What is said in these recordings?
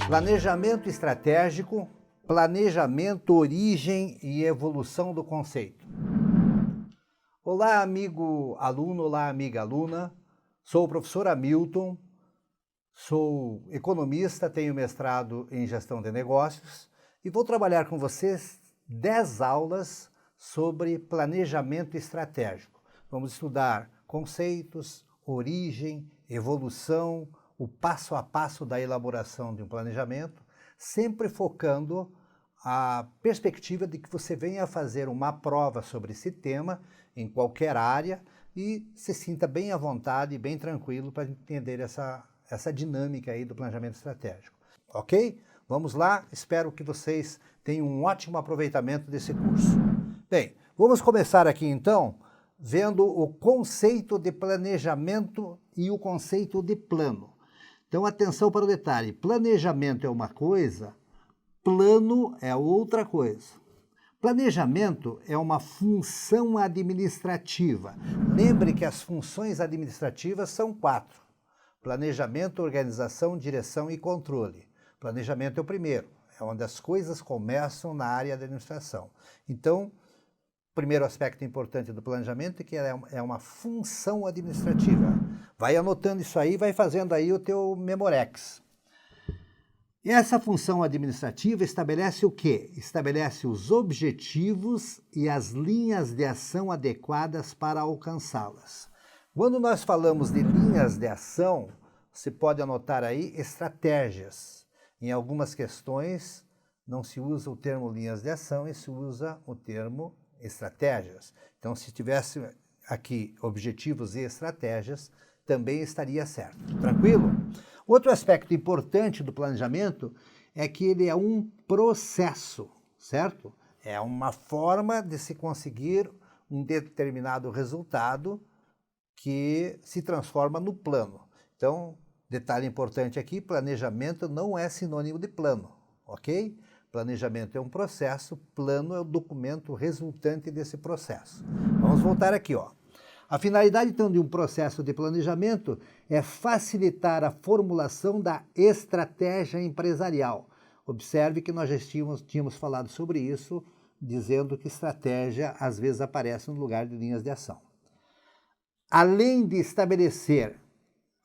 Planejamento estratégico, planejamento, origem e evolução do conceito. Olá, amigo aluno, olá, amiga aluna. Sou o professor Hamilton, sou economista, tenho mestrado em gestão de negócios e vou trabalhar com vocês 10 aulas sobre planejamento estratégico. Vamos estudar conceitos, origem, evolução, o passo a passo da elaboração de um planejamento, sempre focando a perspectiva de que você venha fazer uma prova sobre esse tema em qualquer área e se sinta bem à vontade e bem tranquilo para entender essa dinâmica aí do planejamento estratégico. Ok? Vamos lá, espero que vocês tenham um ótimo aproveitamento desse curso. Bem, vamos começar aqui então vendo o conceito de planejamento e o conceito de plano. Então, atenção para o detalhe, planejamento é uma coisa, plano é outra coisa. Planejamento é uma função administrativa. Lembre que as funções administrativas são 4. Planejamento, organização, direção e controle. Planejamento é o primeiro, é onde as coisas começam na área da administração. Então, o primeiro aspecto importante do planejamento é que é uma função administrativa. Vai anotando isso aí, vai fazendo aí o teu Memorex. E essa função administrativa estabelece o quê? Estabelece os objetivos e as linhas de ação adequadas para alcançá-las. Quando nós falamos de linhas de ação, você pode anotar aí estratégias. Em algumas questões não se usa o termo linhas de ação e se usa o termo estratégias. Então, se tivesse aqui objetivos e estratégias, também estaria certo. Tranquilo? Outro aspecto importante do planejamento é que ele é um processo, certo? É uma forma de se conseguir um determinado resultado que se transforma no plano. Então, detalhe importante aqui, planejamento não é sinônimo de plano, ok? Planejamento é um processo, plano é o documento resultante desse processo. Vamos voltar aqui, ó. A finalidade, então, de um processo de planejamento é facilitar a formulação da estratégia empresarial. Observe que nós já tínhamos falado sobre isso, dizendo que estratégia às vezes aparece no lugar de linhas de ação. Além de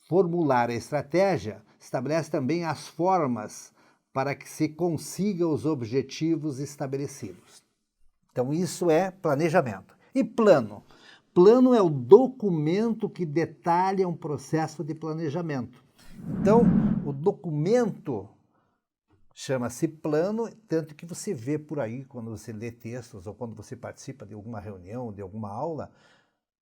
formular a estratégia, estabelece também as formas para que se consiga os objetivos estabelecidos. Então, isso é planejamento. E plano? Plano é o documento que detalha um processo de planejamento. Então, o documento chama-se plano, tanto que você vê por aí, quando você lê textos ou quando você participa de alguma reunião, de alguma aula,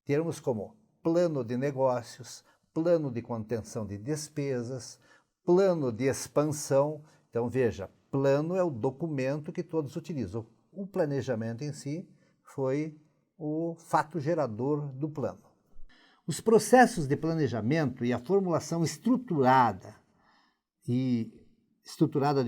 termos como plano de negócios, plano de contenção de despesas, plano de expansão. Então, veja, plano é o documento que todos utilizam. O planejamento em si foi o fato gerador do plano. Os processos de planejamento e a formulação estruturada de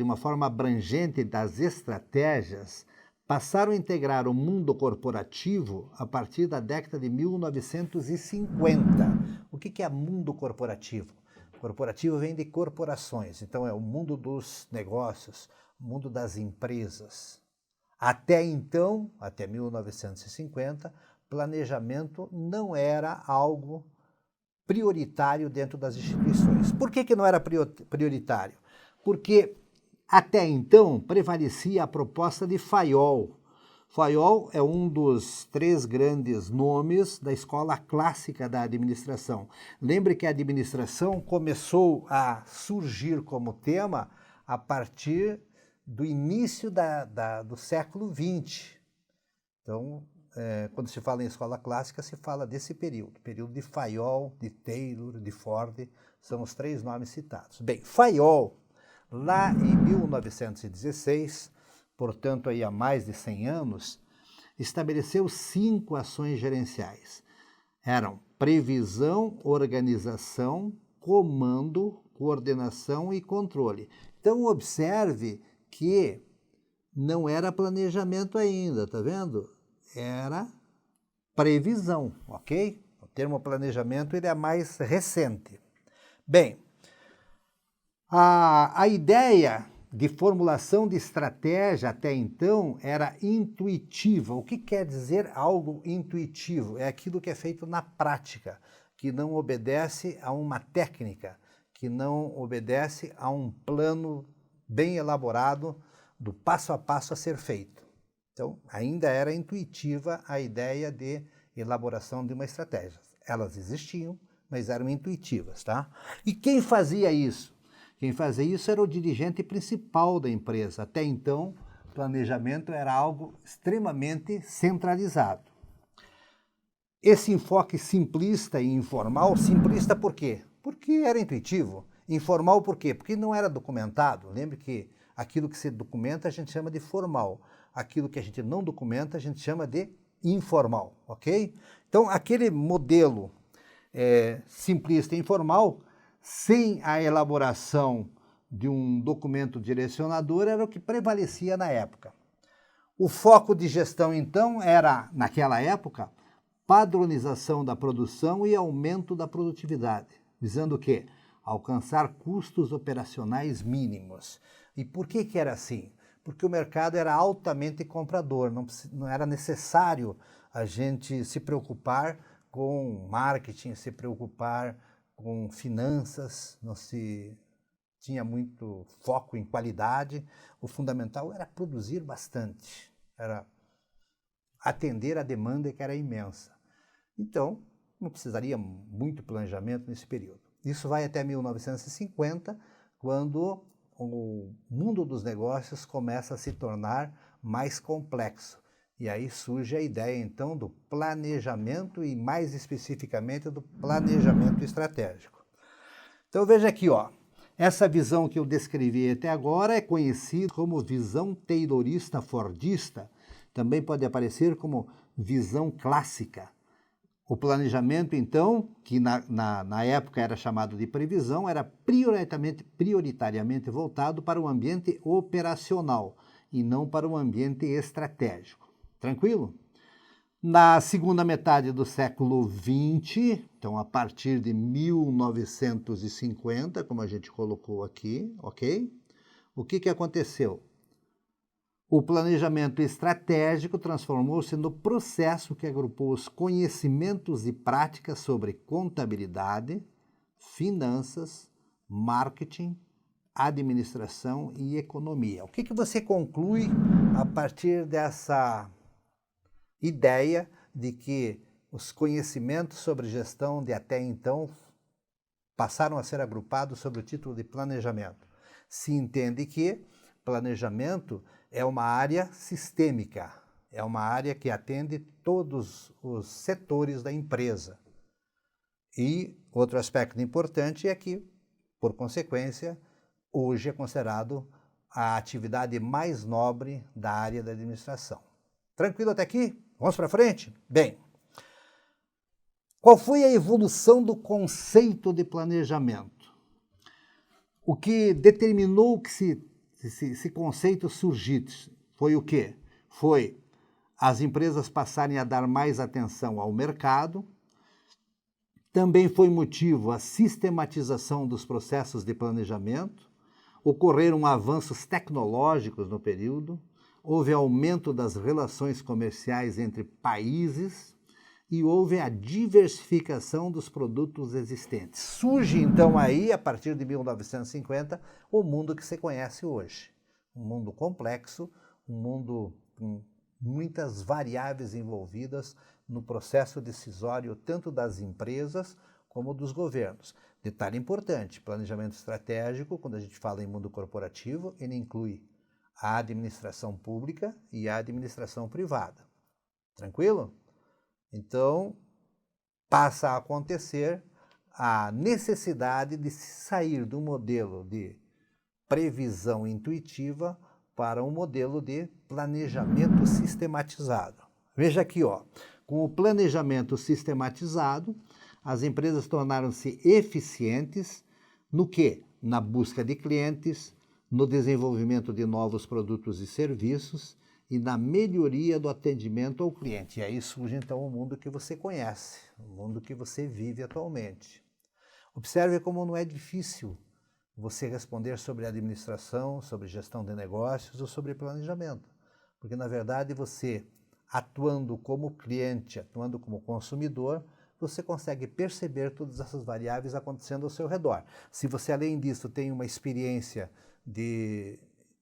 uma forma abrangente das estratégias passaram a integrar o mundo corporativo a partir da década de 1950. O que é mundo corporativo? Corporativo vem de corporações, então é o mundo dos negócios, o mundo das empresas. Até então, até 1950, planejamento não era algo prioritário dentro das instituições. Por que não era prioritário? Porque até então prevalecia a proposta de Fayol. Fayol é um dos 3 grandes nomes da escola clássica da administração. Lembre que a administração começou a surgir como tema a partir do início do século XX. Então, quando se fala em escola clássica, se fala desse período de Fayol, de Taylor, de Ford, são os 3 nomes citados. Bem, Fayol, lá em 1916, portanto aí há mais de 100 anos, estabeleceu 5 ações gerenciais. Eram previsão, organização, comando, coordenação e controle. Então observe que não era planejamento ainda, tá vendo? Era previsão, ok? O termo planejamento ele é mais recente. Bem, A ideia de formulação de estratégia até então era intuitiva. O que quer dizer algo intuitivo? É aquilo que é feito na prática, que não obedece a uma técnica, que não obedece a um plano bem elaborado do passo a passo a ser feito. Então, ainda era intuitiva a ideia de elaboração de uma estratégia. Elas existiam, mas eram intuitivas, tá? E quem fazia isso? Quem fazia isso era o dirigente principal da empresa. Até então, planejamento era algo extremamente centralizado. Esse enfoque simplista e informal, simplista por quê? Porque era intuitivo. Informal por quê? Porque não era documentado. Lembre que aquilo que se documenta a gente chama de formal. Aquilo que a gente não documenta a gente chama de informal, ok? Então, aquele modelo simplista e informal, sem a elaboração de um documento direcionador, era o que prevalecia na época. O foco de gestão, então, era, naquela época, padronização da produção e aumento da produtividade, visando o quê? Alcançar custos operacionais mínimos. E por que era assim? Porque o mercado era altamente comprador, não era necessário a gente se preocupar com marketing, se preocupar com finanças, não se tinha muito foco em qualidade. O fundamental era produzir bastante, era atender a demanda que era imensa. Então, não precisaria muito planejamento nesse período. Isso vai até 1950, quando o mundo dos negócios começa a se tornar mais complexo. E aí surge a ideia, então, do planejamento e, mais especificamente, do planejamento estratégico. Então, veja aqui, ó, essa visão que eu descrevi até agora é conhecida como visão taylorista-fordista, também pode aparecer como visão clássica. O planejamento, então, que na época era chamado de previsão, era prioritariamente voltado para o ambiente operacional e não para o ambiente estratégico. Tranquilo? Na segunda metade do século XX, então a partir de 1950, como a gente colocou aqui, ok? O que aconteceu? O planejamento estratégico transformou-se no processo que agrupou os conhecimentos e práticas sobre contabilidade, finanças, marketing, administração e economia. O que você conclui a partir dessa ideia de que os conhecimentos sobre gestão de até então passaram a ser agrupados sob o título de planejamento? Se entende que planejamento é uma área sistêmica, é uma área que atende todos os setores da empresa. E outro aspecto importante é que, por consequência, hoje é considerado a atividade mais nobre da área da administração. Tranquilo até aqui? Vamos para frente? Bem, qual foi a evolução do conceito de planejamento? O que determinou que esse conceito surgisse foi o quê? Foi as empresas passarem a dar mais atenção ao mercado. Também foi motivo a sistematização dos processos de planejamento. Ocorreram avanços tecnológicos no período. Houve aumento das relações comerciais entre países e houve a diversificação dos produtos existentes. Surge então aí, a partir de 1950, o mundo que se conhece hoje. Um mundo complexo, um mundo com muitas variáveis envolvidas no processo decisório tanto das empresas como dos governos. Detalhe importante, planejamento estratégico, quando a gente fala em mundo corporativo, ele inclui a administração pública e a administração privada. Tranquilo? Então, passa a acontecer a necessidade de sair do modelo de previsão intuitiva para um modelo de planejamento sistematizado. Veja aqui, ó, com o planejamento sistematizado, as empresas tornaram-se eficientes no quê? Na busca de clientes, no desenvolvimento de novos produtos e serviços e na melhoria do atendimento ao cliente. E aí surge então o mundo que você conhece, o mundo que você vive atualmente. Observe como não é difícil você responder sobre administração, sobre gestão de negócios ou sobre planejamento. Porque, na verdade, você, atuando como cliente, atuando como consumidor, você consegue perceber todas essas variáveis acontecendo ao seu redor. Se você, além disso, tem uma experiência de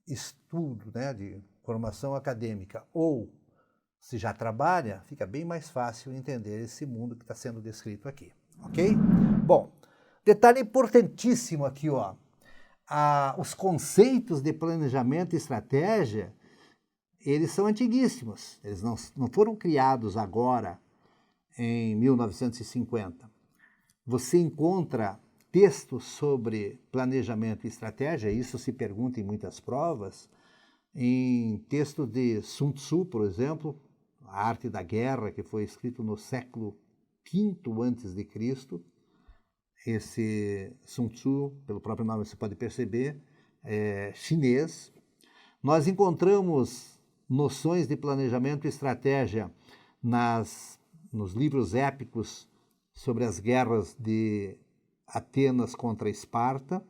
estudo, né, de formação acadêmica, ou se já trabalha, fica bem mais fácil entender esse mundo que está sendo descrito aqui, ok? Bom, detalhe importantíssimo aqui, ó. Os conceitos de planejamento e estratégia, eles são antiguíssimos. Eles não foram criados agora, em 1950. Você encontra textos sobre planejamento e estratégia, isso se pergunta em muitas provas, em texto de Sun Tzu, por exemplo, A Arte da Guerra, que foi escrito no século V a.C., esse Sun Tzu, pelo próprio nome você pode perceber, é chinês. Nós encontramos noções de planejamento e estratégia nos livros épicos sobre as guerras de Atenas contra Esparta,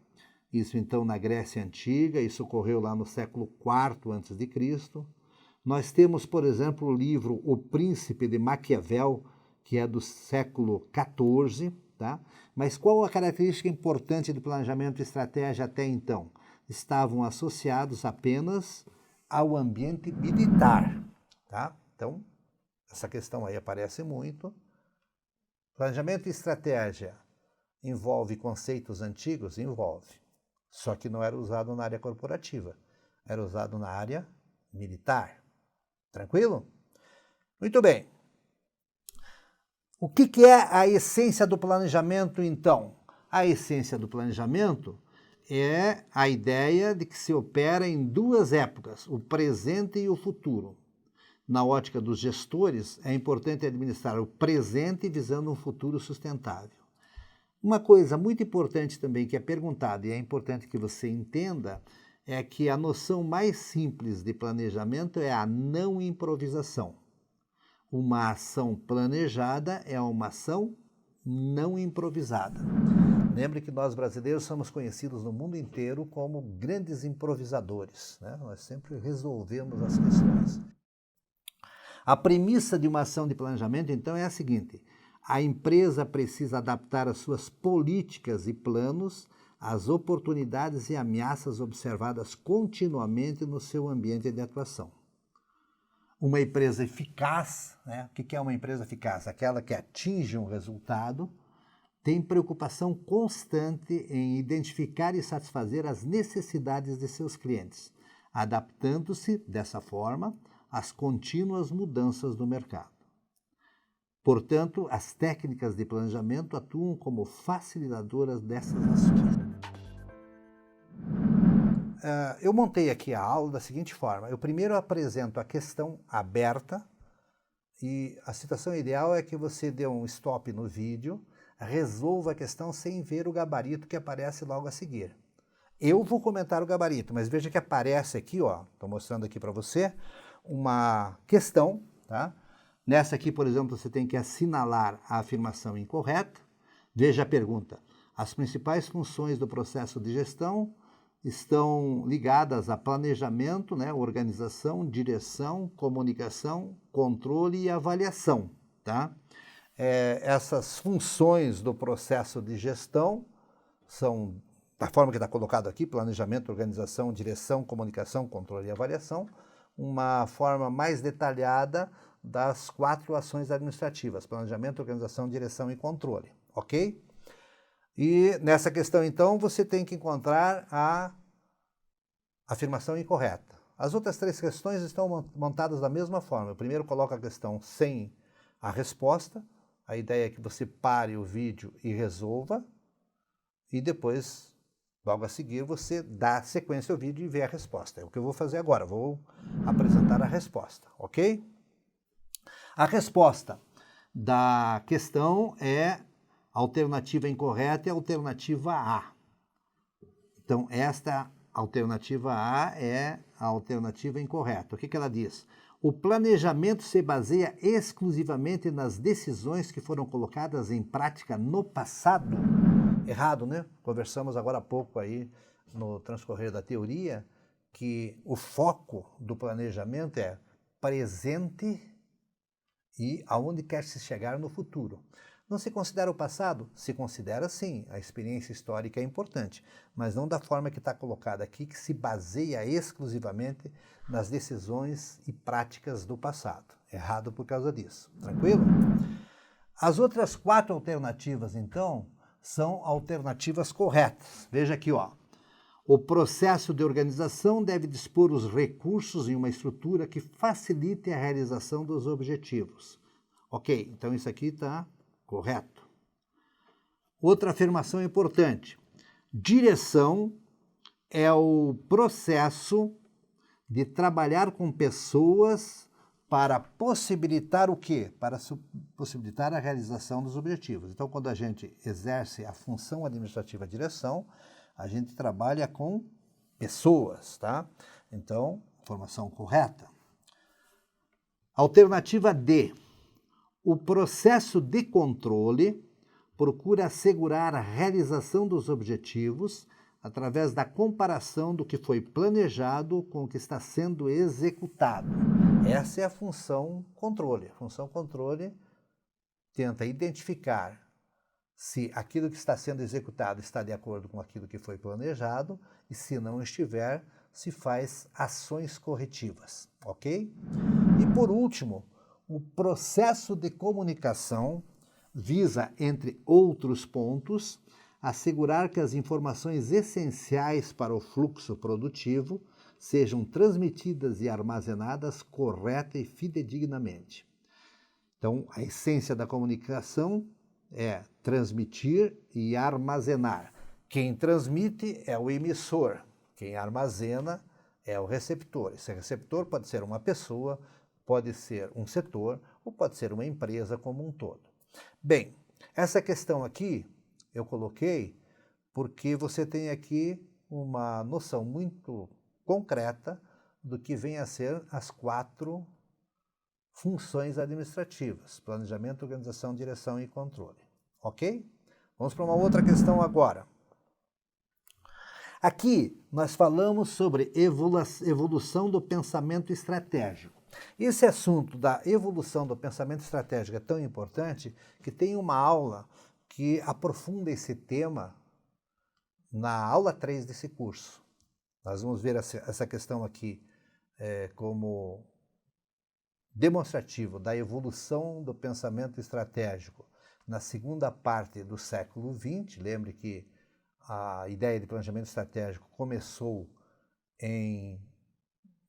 isso então na Grécia Antiga, isso ocorreu lá no século IV a.C. Nós temos, por exemplo, o livro O Príncipe de Maquiavel, que é do século XIV, tá? Mas qual a característica importante do planejamento e estratégia até então? Estavam associados apenas ao ambiente militar, tá? Então, essa questão aí aparece muito. Planejamento e estratégia envolve conceitos antigos? Envolve. Só que não era usado na área corporativa, era usado na área militar. Tranquilo? Muito bem. O que é a essência do planejamento, então? A essência do planejamento é a ideia de que se opera em duas épocas, o presente e o futuro. Na ótica dos gestores, é importante administrar o presente visando um futuro sustentável. Uma coisa muito importante também que é perguntada, e é importante que você entenda, é que a noção mais simples de planejamento é a não improvisação. Uma ação planejada é uma ação não improvisada. Lembre que nós brasileiros somos conhecidos no mundo inteiro como grandes improvisadores, né? Nós sempre resolvemos as questões. A premissa de uma ação de planejamento, então, é a seguinte: a empresa precisa adaptar as suas políticas e planos às oportunidades e ameaças observadas continuamente no seu ambiente de atuação. Uma empresa eficaz, né? O que é uma empresa eficaz? Aquela que atinge um resultado, tem preocupação constante em identificar e satisfazer as necessidades de seus clientes, adaptando-se, dessa forma, às contínuas mudanças do mercado. Portanto, as técnicas de planejamento atuam como facilitadoras dessas ações. Eu montei aqui a aula da seguinte forma. Eu primeiro apresento a questão aberta e a situação ideal é que você dê um stop no vídeo, resolva a questão sem ver o gabarito que aparece logo a seguir. Eu vou comentar o gabarito, mas veja que aparece aqui, ó, estou mostrando aqui para você, uma questão, tá? Nessa aqui, por exemplo, você tem que assinalar a afirmação incorreta. Veja a pergunta. As principais funções do processo de gestão estão ligadas a planejamento, né, organização, direção, comunicação, controle e avaliação, tá? Essas funções do processo de gestão são, da forma que está colocado aqui, planejamento, organização, direção, comunicação, controle e avaliação, uma forma mais detalhada das 4 ações administrativas, planejamento, organização, direção e controle, ok? E nessa questão, então, você tem que encontrar a afirmação incorreta. As outras 3 questões estão montadas da mesma forma. Eu primeiro coloco a questão sem a resposta, a ideia é que você pare o vídeo e resolva, e depois, logo a seguir, você dá sequência ao vídeo e vê a resposta. É o que eu vou fazer agora, vou apresentar a resposta, ok? A resposta da questão é a alternativa incorreta e a alternativa A. Então, esta alternativa A é a alternativa incorreta. O que ela diz? O planejamento se baseia exclusivamente nas decisões que foram colocadas em prática no passado. Errado, né? Conversamos agora há pouco aí no transcorrer da teoria que o foco do planejamento é presente e aonde quer se chegar no futuro. Não se considera o passado? Se considera sim, a experiência histórica é importante, mas não da forma que está colocada aqui, que se baseia exclusivamente nas decisões e práticas do passado. Errado por causa disso. Tranquilo? As outras 4 alternativas, então, são alternativas corretas. Veja aqui, ó. O processo de organização deve dispor os recursos em uma estrutura que facilite a realização dos objetivos. Ok, então isso aqui está correto. Outra afirmação importante. Direção é o processo de trabalhar com pessoas para possibilitar o quê? Para possibilitar a realização dos objetivos. Então, quando a gente exerce a função administrativa direção, a gente trabalha com pessoas, tá? Então, informação correta. Alternativa D. O processo de controle procura assegurar a realização dos objetivos através da comparação do que foi planejado com o que está sendo executado. Essa é a função controle. A função controle tenta identificar se aquilo que está sendo executado está de acordo com aquilo que foi planejado e, se não estiver, se faz ações corretivas, ok? E, por último, o processo de comunicação visa, entre outros pontos, assegurar que as informações essenciais para o fluxo produtivo sejam transmitidas e armazenadas correta e fidedignamente. Então, a essência da comunicação é transmitir e armazenar. Quem transmite é o emissor, quem armazena é o receptor. Esse receptor pode ser uma pessoa, pode ser um setor ou pode ser uma empresa como um todo. Bem, essa questão aqui eu coloquei porque você tem aqui uma noção muito concreta do que vem a ser as 4 funções administrativas: planejamento, organização, direção e controle. Ok? Vamos para uma outra questão agora. Aqui nós falamos sobre evolução do pensamento estratégico. Esse assunto da evolução do pensamento estratégico é tão importante que tem uma aula que aprofunda esse tema na aula 3 desse curso. Nós vamos ver essa questão aqui como demonstrativo da evolução do pensamento estratégico na segunda parte do século XX. Lembre que a ideia de planejamento estratégico começou em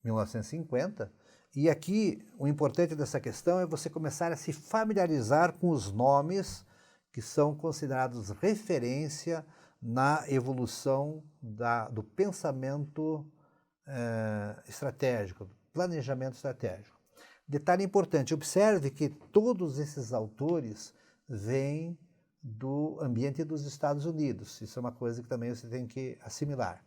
1950, e aqui o importante dessa questão é você começar a se familiarizar com os nomes que são considerados referência na evolução do pensamento estratégico, do planejamento estratégico. Detalhe importante, observe que todos esses autores vêm do ambiente dos Estados Unidos. Isso é uma coisa que também você tem que assimilar.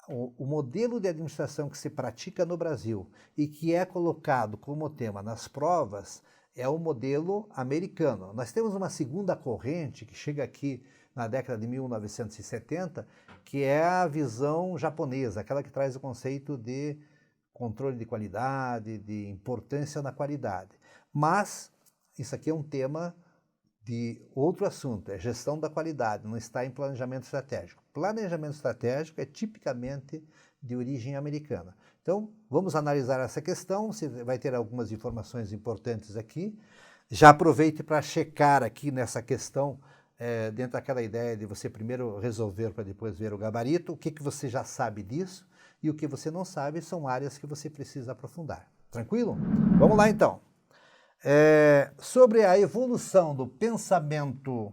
O modelo de administração que se pratica no Brasil e que é colocado como tema nas provas é o modelo americano. Nós temos uma segunda corrente que chega aqui na década de 1970, que é a visão japonesa, aquela que traz o conceito de controle de qualidade, de importância na qualidade. Mas isso aqui é um tema de outro assunto, é gestão da qualidade, não está em planejamento estratégico. Planejamento estratégico é tipicamente de origem americana. Então, vamos analisar essa questão, você vai ter algumas informações importantes aqui. Já aproveite para checar aqui nessa questão, dentro daquela ideia de você primeiro resolver para depois ver o gabarito, o que você já sabe disso e o que você não sabe são áreas que você precisa aprofundar. Tranquilo? Vamos lá então. Sobre a evolução do pensamento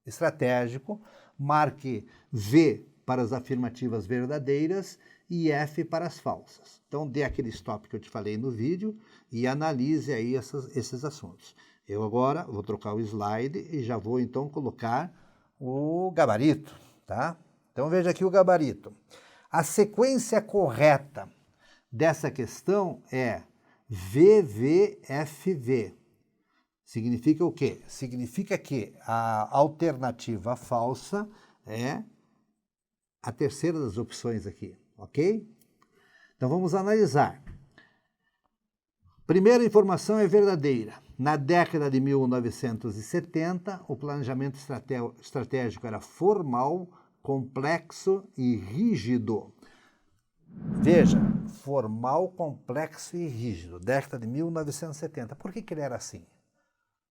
estratégico, marque V para as afirmativas verdadeiras e F para as falsas. Então, dê aquele stop que eu te falei no vídeo e analise aí esses assuntos. Eu agora vou trocar o slide e já vou então colocar o gabarito, tá? Então, veja aqui o gabarito. A sequência correta dessa questão é VVFV. Significa o quê? Significa que a alternativa falsa é a terceira das opções aqui, ok? Então vamos analisar. Primeira informação é verdadeira. Na década de 1970, o planejamento estratégico era formal, complexo e rígido. Veja, formal, complexo e rígido, década de 1970. Por que ele era assim?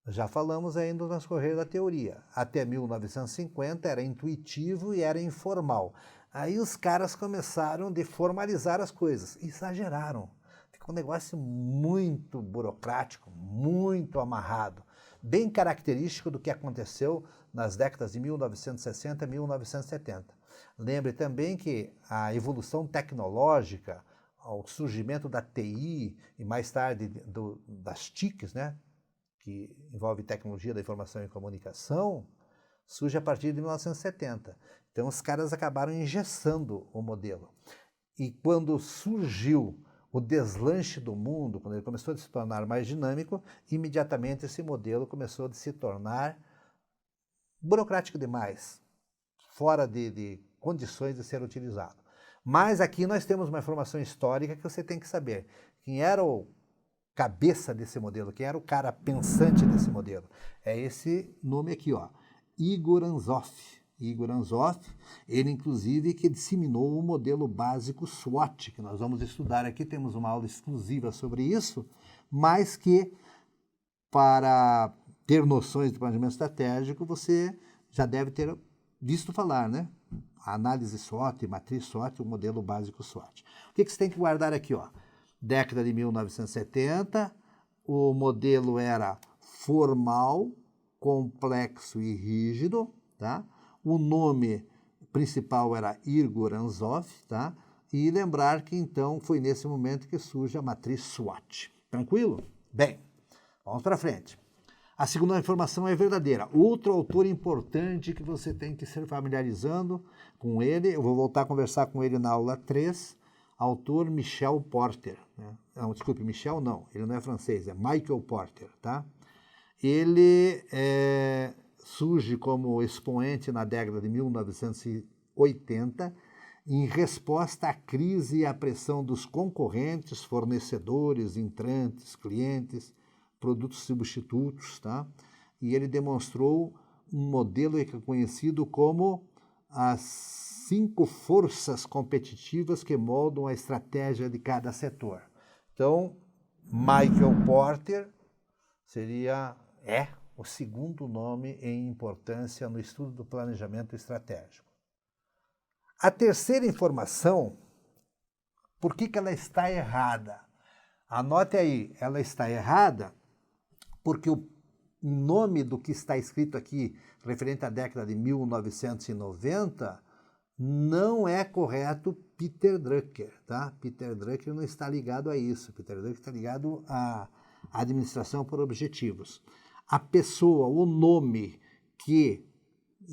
Já falamos ainda no transcorrer da teoria. Até 1950 era intuitivo e era informal. Aí os caras começaram a formalizar as coisas, exageraram. Ficou um negócio muito burocrático, muito amarrado, bem característico do que aconteceu nas décadas de 1960 e 1970. Lembre também que a evolução tecnológica, o surgimento da TI e mais tarde das TICs, né, que envolve tecnologia da informação e comunicação, surge a partir de 1970. Então os caras acabaram engessando o modelo. E quando surgiu o deslanche do mundo, quando ele começou a se tornar mais dinâmico, imediatamente esse modelo começou a se tornar burocrático demais, fora de condições de ser utilizado. Mas aqui nós temos uma informação histórica que você tem que saber. Quem era o cabeça desse modelo, quem era o cara pensante desse modelo? É esse nome aqui, ó, Igor Anzoff. Igor Anzoff, ele inclusive que disseminou o modelo básico SWOT, que nós vamos estudar aqui, temos uma aula exclusiva sobre isso, mas que para ter noções de planejamento estratégico, você já deve ter visto falar, né? A análise SWOT, matriz SWOT, o modelo básico SWOT. O que você tem que guardar aqui, ó? Década de 1970, o modelo era formal, complexo e rígido, tá? O nome principal era Igor Anzoff, tá? E lembrar que então foi nesse momento que surge a matriz SWOT. Tranquilo? Bem, vamos para frente. A segunda informação é verdadeira. Outro autor importante que você tem que ser familiarizando com ele, eu vou voltar a conversar com ele na aula 3, autor Michel Porter. Né? Não, desculpe, Michel não, ele não é francês, é Michael Porter, tá? Ele surge como expoente na década de 1980 em resposta à crise e à pressão dos concorrentes, fornecedores, entrantes, clientes, produtos substitutos, tá? E ele demonstrou um modelo que é conhecido como as 5 forças competitivas que moldam a estratégia de cada setor. Então, Michael Porter é o segundo nome em importância no estudo do planejamento estratégico. A terceira informação, por que ela está errada? Anote aí, ela está errada porque o nome do que está escrito aqui, referente à década de 1990, não é correto Peter Drucker, tá? Peter Drucker não está ligado a isso. Peter Drucker está ligado à administração por objetivos. A pessoa, o nome que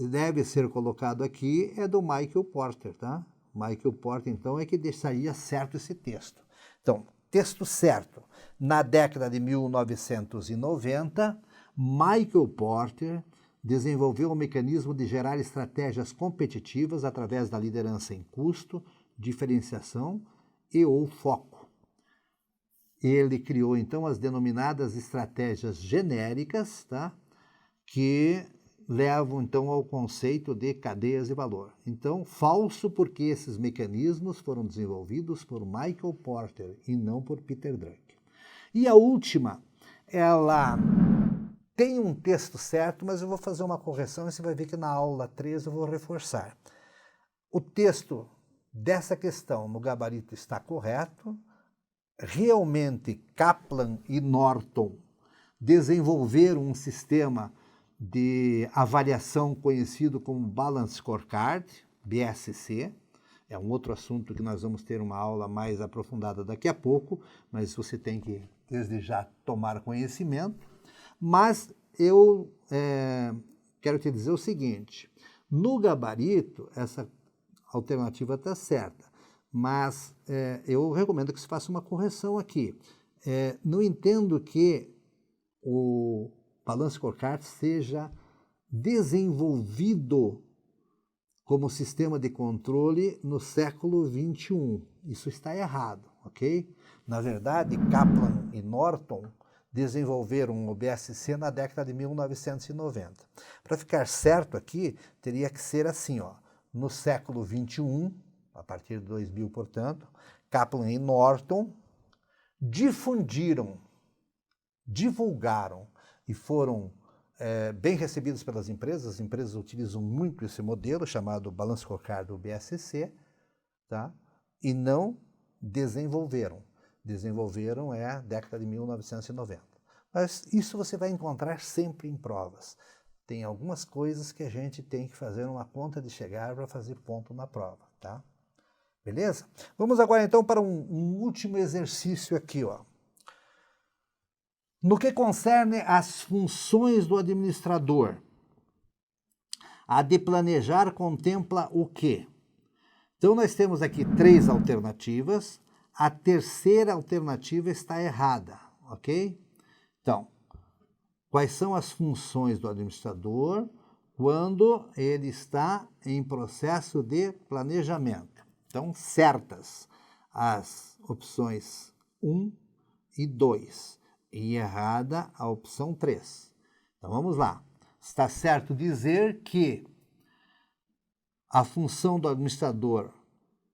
deve ser colocado aqui é do Michael Porter, tá? Michael Porter, então, é que deixaria certo esse texto. Então, texto certo. Na década de 1990, Michael Porter desenvolveu um mecanismo de gerar estratégias competitivas através da liderança em custo, diferenciação e ou foco. Ele criou, então, as denominadas estratégias genéricas, tá? Que levam, então, ao conceito de cadeias de valor. Então, falso porque esses mecanismos foram desenvolvidos por Michael Porter e não por Peter Drucker. E a última, ela tem um texto certo, mas eu vou fazer uma correção e você vai ver que na aula 3 eu vou reforçar. O texto dessa questão no gabarito está correto. Realmente, Kaplan e Norton desenvolveram um sistema de avaliação conhecido como Balanced Scorecard, BSC. É um outro assunto que nós vamos ter uma aula mais aprofundada daqui a pouco, mas você tem que, desde já, tomar conhecimento. Mas eu quero te dizer o seguinte, no gabarito, essa alternativa está certa, mas eu recomendo que se faça uma correção aqui. Não entendo que o Balanced Scorecard seja desenvolvido como sistema de controle no século XXI. Isso está errado, ok? Na verdade, Kaplan e Norton desenvolveram o BSC na década de 1990. Para ficar certo aqui, teria que ser assim, ó, no século XXI, a partir de 2000, portanto, Kaplan e Norton divulgaram e foram bem recebidos pelas empresas. As empresas utilizam muito esse modelo chamado Balance Scorecard do BSC, tá? E não desenvolveram. Desenvolveram a década de 1990. Mas isso você vai encontrar sempre em provas. Tem algumas coisas que a gente tem que fazer uma conta de chegar para fazer ponto na prova, tá? Beleza? Vamos agora então para um último exercício aqui, ó. No que concerne às funções do administrador, a de planejar contempla o quê? Então nós temos aqui 3 alternativas, a terceira alternativa está errada, ok? Então, quais são as funções do administrador quando ele está em processo de planejamento? Então, certas as opções 1 e 2. E errada a opção 3. Então vamos lá. Está certo dizer que a função do administrador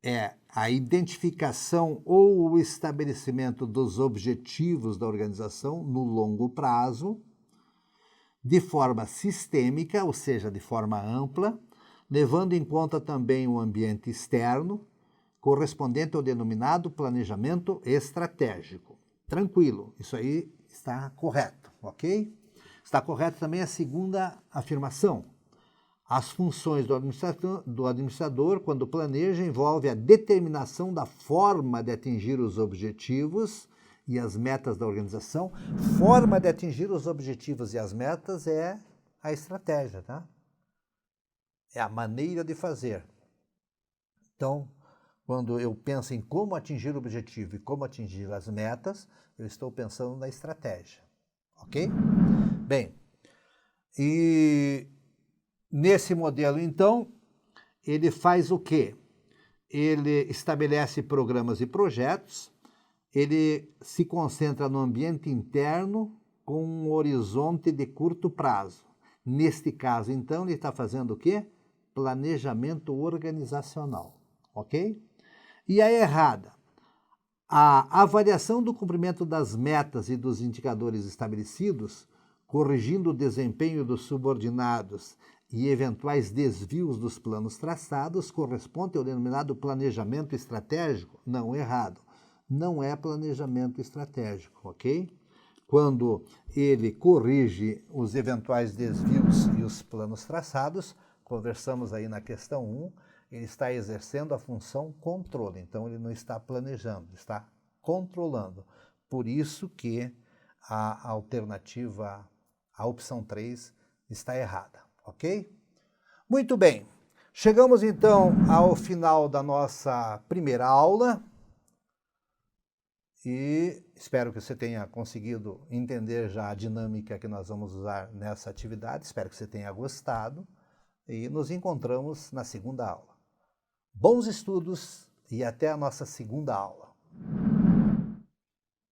é a identificação ou o estabelecimento dos objetivos da organização no longo prazo, de forma sistêmica, ou seja, de forma ampla, levando em conta também o ambiente externo, correspondente ao denominado planejamento estratégico. Tranquilo, isso aí está correto, ok? Está correto também a segunda afirmação. As funções do administrador, quando planeja, envolve a determinação da forma de atingir os objetivos e as metas da organização. Forma de atingir os objetivos e as metas é a estratégia, tá? É a maneira de fazer. Então, quando eu penso em como atingir o objetivo e como atingir as metas, eu estou pensando na estratégia, ok? Bem, e nesse modelo, então, ele faz o quê? Ele estabelece programas e projetos, ele se concentra no ambiente interno com um horizonte de curto prazo. Neste caso, então, ele está fazendo o quê? Planejamento organizacional, ok? E a errada? A avaliação do cumprimento das metas e dos indicadores estabelecidos, corrigindo o desempenho dos subordinados e eventuais desvios dos planos traçados, corresponde ao denominado planejamento estratégico? Não, errado. Não é planejamento estratégico, ok? Quando ele corrige os eventuais desvios e os planos traçados, conversamos aí na questão 1, ele está exercendo a função controle, então ele não está planejando, está controlando. Por isso que a alternativa, a opção 3, está errada, ok? Muito bem, chegamos então ao final da nossa primeira aula e espero que você tenha conseguido entender já a dinâmica que nós vamos usar nessa atividade, espero que você tenha gostado e nos encontramos na segunda aula. Bons estudos e até a nossa segunda aula.